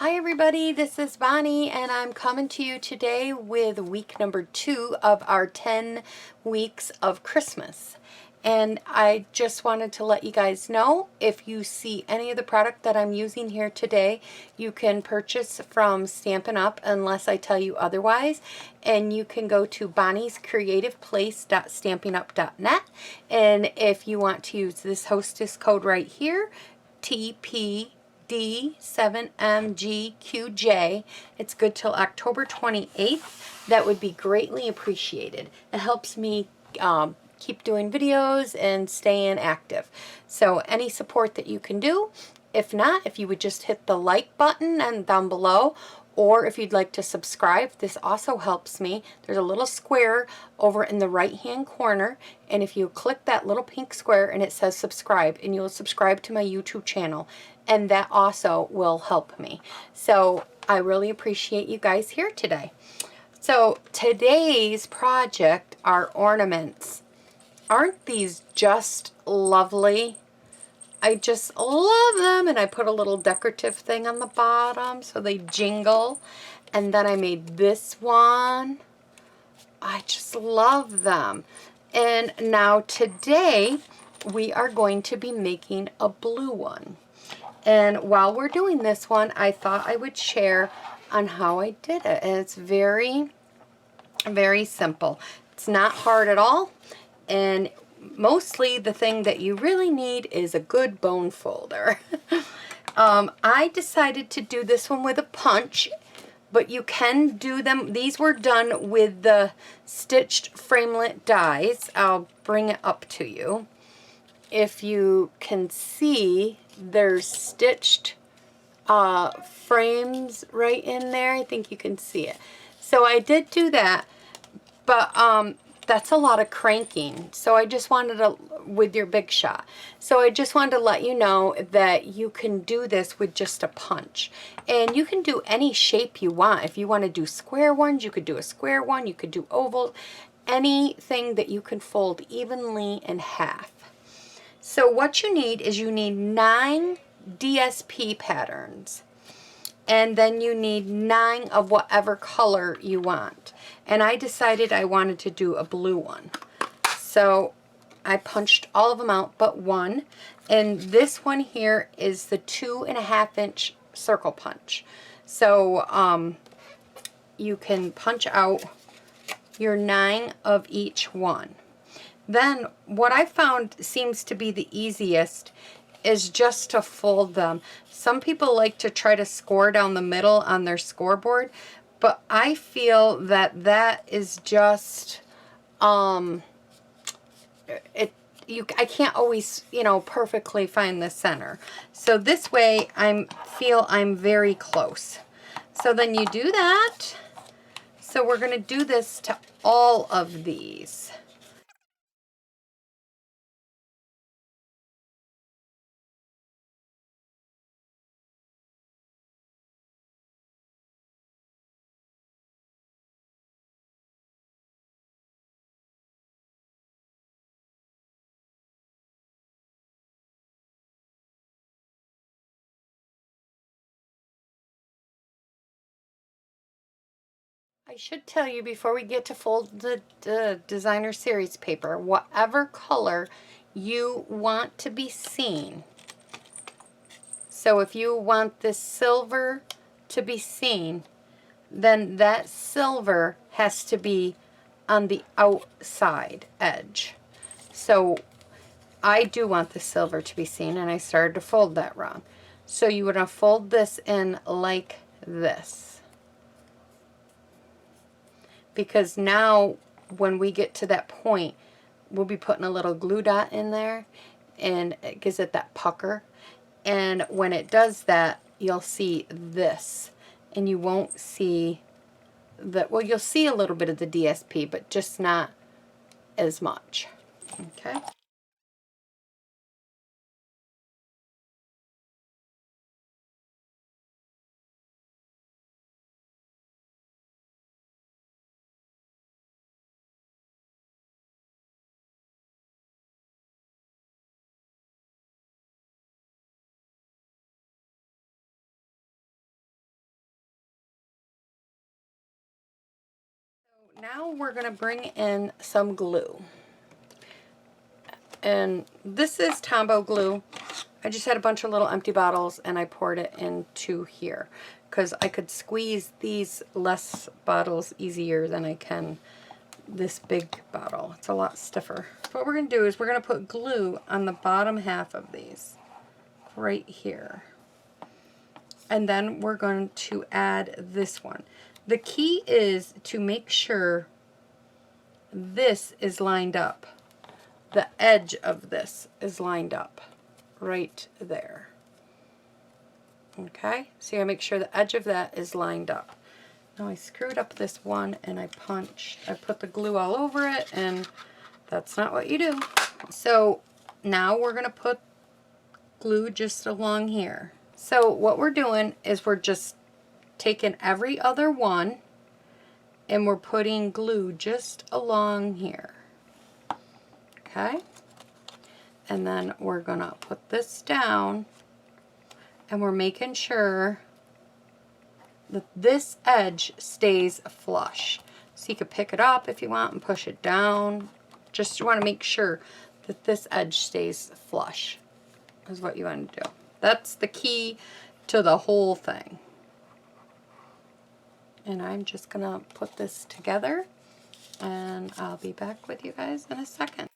Hi everybody, this is Bonnie and I'm coming to you today with week number 2 of our 10 weeks of Christmas. And I just wanted to let you guys know, if you see any of the product that I'm using here today, you can purchase from Stampin' Up! Unless I tell you otherwise. And you can go to bonniescreativeplace.stampinup.net. And if you want to use this hostess code right here, TPD7MGQJ. It's good till October 28th. That would be greatly appreciated. It helps me keep doing videos and staying active. So any support that you can do. If not, if you would just hit the like button and down below, or if you'd like to subscribe, this also helps me. There's a little square over in the right hand corner, and if you click that little pink square and it says subscribe, and you'll subscribe to my YouTube channel, and that also will help me. So I really appreciate you guys here today. So today's project are ornaments. Aren't these just lovely? I just love them, and I put a little decorative thing on the bottom so they jingle. And then I made this one. I just love them. And now today we are going to be making a blue one. And while we're doing this one, I thought I would share on how I did it. And it's very, very simple. It's not hard at all. And mostly the thing that you really need is a good bone folder. I decided to do this one with a punch, but you can do them. These were done with the stitched framelit dies. I'll bring it up to you. If you can see, there's stitched frames right in there. I think you can see it. So I did do that, but that's a lot of cranking. So I just wanted to, with your Big Shot. So I just wanted to let you know that you can do this with just a punch. And you can do any shape you want. If you want to do square ones, you could do a square one. You could do oval. Anything that you can fold evenly in half. So what you need is you need 9 DSP patterns. And then you need 9 of whatever color you want. And I decided I wanted to do a blue one. So I punched all of them out but one. And this one here is the 2.5 inch circle punch. So you can punch out your 9 of each one. Then what I found seems to be the easiest is just to fold them. Some people like to try to score down the middle on their scoreboard, but I feel that that is just I can't always, perfectly find the center. So this way I feel I'm very close. So then you do that. So we're going to do this to all of these. I should tell you before we get to fold the designer series paper, whatever color you want to be seen. So if you want this silver to be seen, then that silver has to be on the outside edge. So I do want the silver to be seen, and I started to fold that wrong. So you would fold this in like this. Because now when we get to that point, we'll be putting a little glue dot in there, and it gives it that pucker. And when it does that, you'll see this, and you won't see the, well, you'll see a little bit of the DSP, but just not as much. Okay. Now we're going to bring in some glue. And this is Tombow glue. I just had a bunch of little empty bottles and I poured it into here because I could squeeze these less bottles easier than I can this big bottle. It's a lot stiffer. So what we're going to do is we're going to put glue on the bottom half of these right here. And then we're going to add this one. The key is to make sure this is lined up. The edge of this is lined up right there. Okay, so you gotta make sure the edge of that is lined up. Now I screwed up this one and I put the glue all over it, and that's not what you do. So now we're gonna put glue just along here. So what we're doing is we're just taking every other one and we're putting glue just along here. Okay, and then we're gonna put this down and we're making sure that this edge stays flush. So you could pick it up if you want and push it down. Just you want to make sure that this edge stays flush is what you want to do. That's the key to the whole thing. And I'm just gonna put this together and I'll be back with you guys in a second.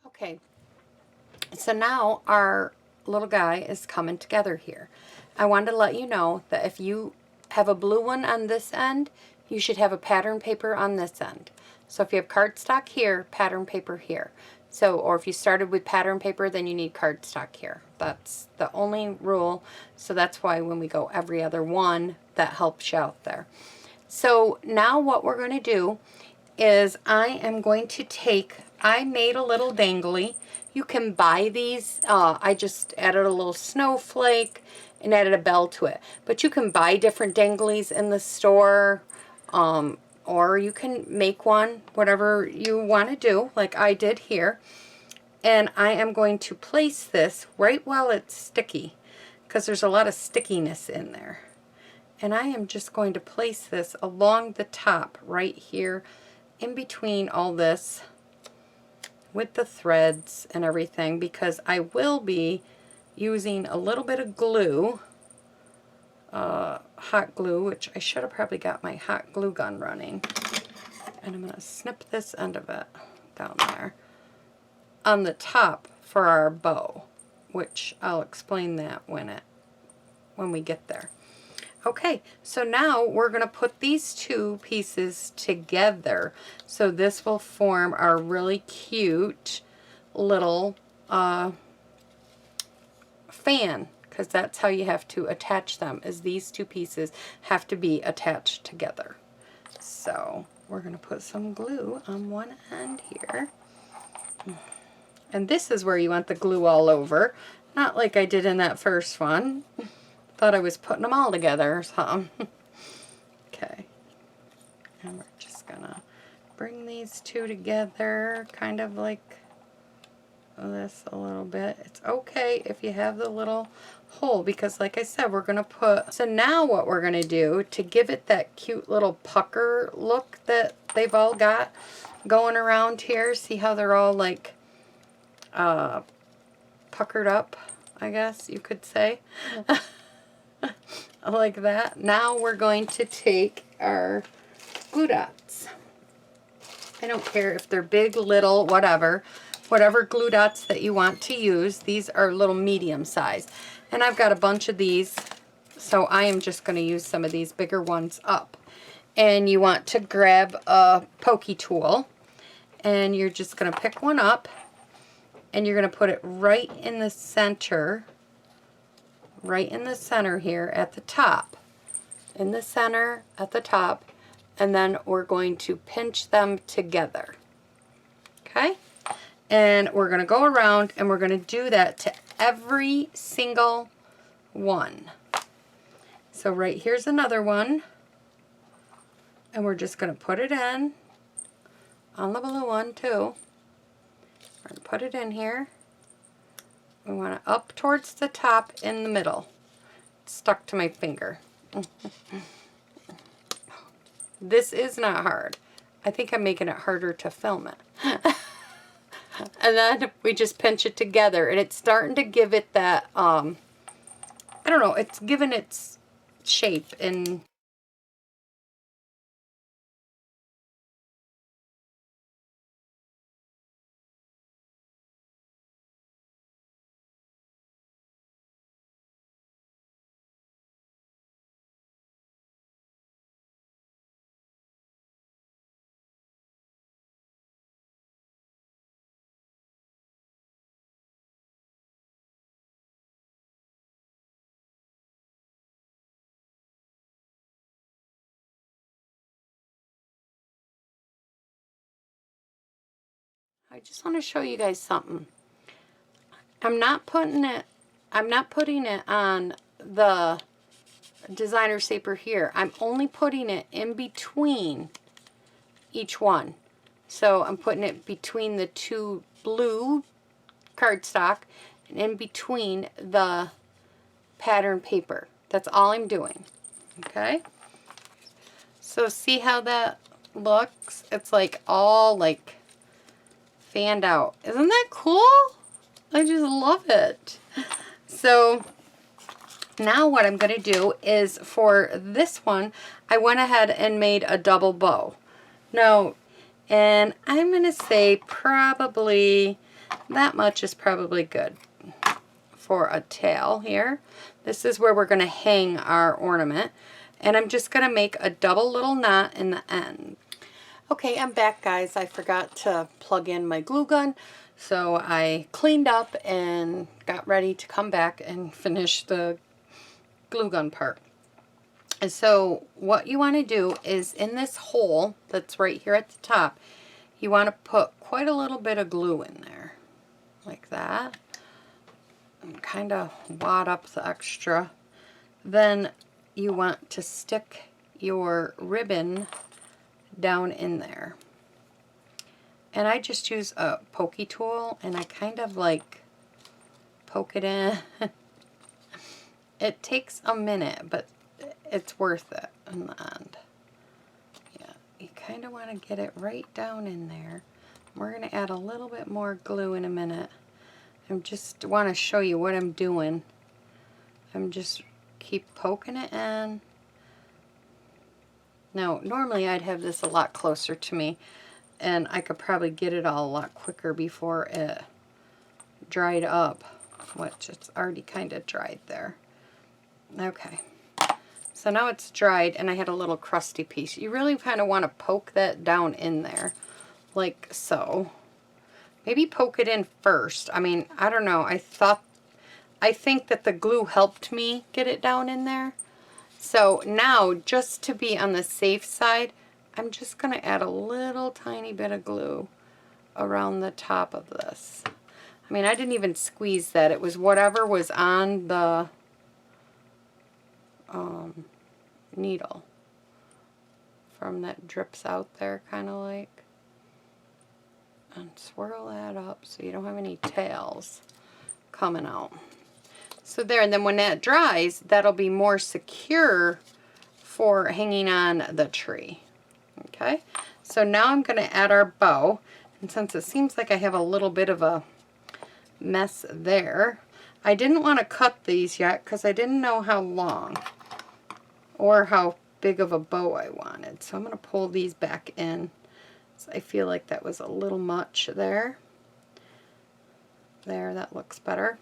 Okay, so now our little guy is coming together here. I wanted to let you know that if you have a blue one on this end, you should have a pattern paper on this end. So if you have cardstock here, pattern paper here. So, or if you started with pattern paper, then you need cardstock here. That's the only rule. So that's why when we go every other one, that helps you out there. So now what we're going to do is I am going to I made a little dangly. You can buy these. I just added a little snowflake and added a bell to it. But you can buy different danglies in the store, or you can make one, whatever you want to do, like I did here. And I am going to place this right while it's sticky, because there's a lot of stickiness in there. And I am just going to place this along the top right here, in between all this, with the threads and everything, because I will be using a little bit of glue, hot glue, which I should have probably got my hot glue gun running. And I'm going to snip this end of it down there on the top for our bow, which I'll explain that when we get there. Okay, so now we're going to put these two pieces together. So this will form our really cute little fan, because that's how you have to attach them, is these two pieces have to be attached together. So we're going to put some glue on one end here. And this is where you want the glue all over, not like I did in that first one. Thought I was putting them all together or something. Okay, and we're just gonna bring these two together, kind of like this a little bit. It's okay if you have the little hole, because like I said, we're gonna put, so now what we're gonna do to give it that cute little pucker look that they've all got going around here, see how they're all like puckered up, I guess you could say. Like that. Now we're going to take our glue dots. I don't care if they're big, little, whatever glue dots that you want to use. These are little medium size. And I've got a bunch of these, so I am just going to use some of these bigger ones up. And you want to grab a pokey tool, and you're just going to pick one up, and you're going to put it right in the center, here at the top. In the center at the top, and then we're going to pinch them together. Okay? And we're going to go around and we're going to do that to every single one. So right here's another one. And we're just going to put it in on the blue one too. We're going to put it in here. We want it up towards the top in the middle. It's stuck to my finger. This is not hard. I think I'm making it harder to film it. And then we just pinch it together, and it's starting to give it that, I don't know, it's given its shape. And I just want to show you guys something. I'm not putting it on the designer paper here. I'm only putting it in between each one. So I'm putting it between the two blue cardstock and in between the pattern paper. That's all I'm doing. Okay? So see how that looks? It's like all like fanned out. Isn't that cool? I just love it. So now what I'm going to do is for this one, I went ahead and made a double bow. Now, and I'm going to say probably that much is probably good for a tail here. This is where we're going to hang our ornament. And I'm just going to make a double little knot in the end. Okay, I'm back, guys. I forgot to plug in my glue gun, so I cleaned up and got ready to come back and finish the glue gun part. And so what you want to do is in this hole that's right here at the top, you want to put quite a little bit of glue in there, like that, and kind of wad up the extra. Then you want to stick your ribbon down in there. And I just use a pokey tool and I kind of like poke it in. It takes a minute, but it's worth it in the end. Yeah, you kind of want to get it right down in there. We're going to add a little bit more glue in a minute. I just want to show you what I'm doing. I'm just keep poking it in. Now, normally I'd have this a lot closer to me, and I could probably get it all a lot quicker before it dried up, which it's already kind of dried there. Okay, so now it's dried, and I had a little crusty piece. You really kind of want to poke that down in there, like so. Maybe poke it in first. I mean, I don't know. I think that the glue helped me get it down in there. So now, just to be on the safe side, I'm just going to add a little tiny bit of glue around the top of this. I mean, I didn't even squeeze that. It was whatever was on the needle from that drips out there, kind of like. And swirl that up so you don't have any tails coming out. So there, and then when that dries, that'll be more secure for hanging on the tree. Okay, so now I'm going to add our bow, and since it seems like I have a little bit of a mess there. I didn't want to cut these yet because I didn't know how long or how big of a bow I wanted. So I'm going to pull these back in. So I feel like that was a little much there. There, that looks better.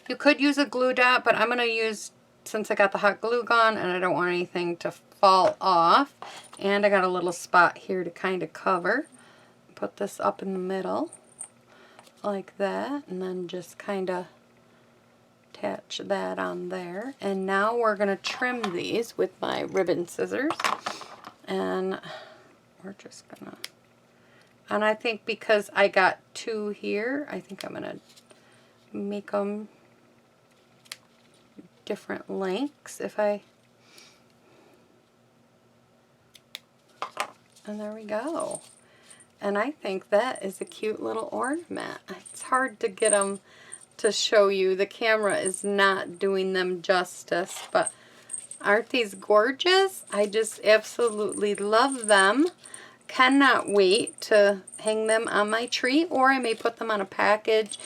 You could use a glue dot, but I'm going to use, since I got the hot glue gun and I don't want anything to fall off, and I got a little spot here to kind of cover. Put this up in the middle like that, and then just kind of attach that on there. And now we're going to trim these with my ribbon scissors, and we're just going to, and I think because I got 2 here, I think I'm going to make them different lengths and there we go. And I think that is a cute little ornament. It's hard to get them to show you. The camera is not doing them justice, but aren't these gorgeous? I just absolutely love them. Cannot wait to hang them on my tree, or I may put them on a package.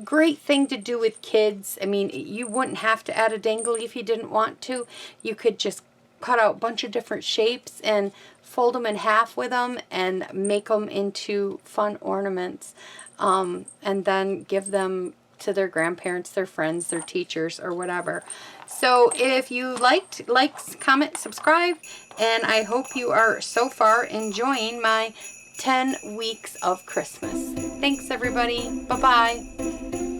Great thing to do with kids. I mean, you wouldn't have to add a dangly if you didn't want to. You could just cut out a bunch of different shapes and fold them in half with them and make them into fun ornaments, and then give them to their grandparents, their friends, their teachers, or whatever. So if you liked, like, comment, subscribe, and I hope you are so far enjoying my 10 weeks of Christmas. Thanks, everybody. Bye-bye.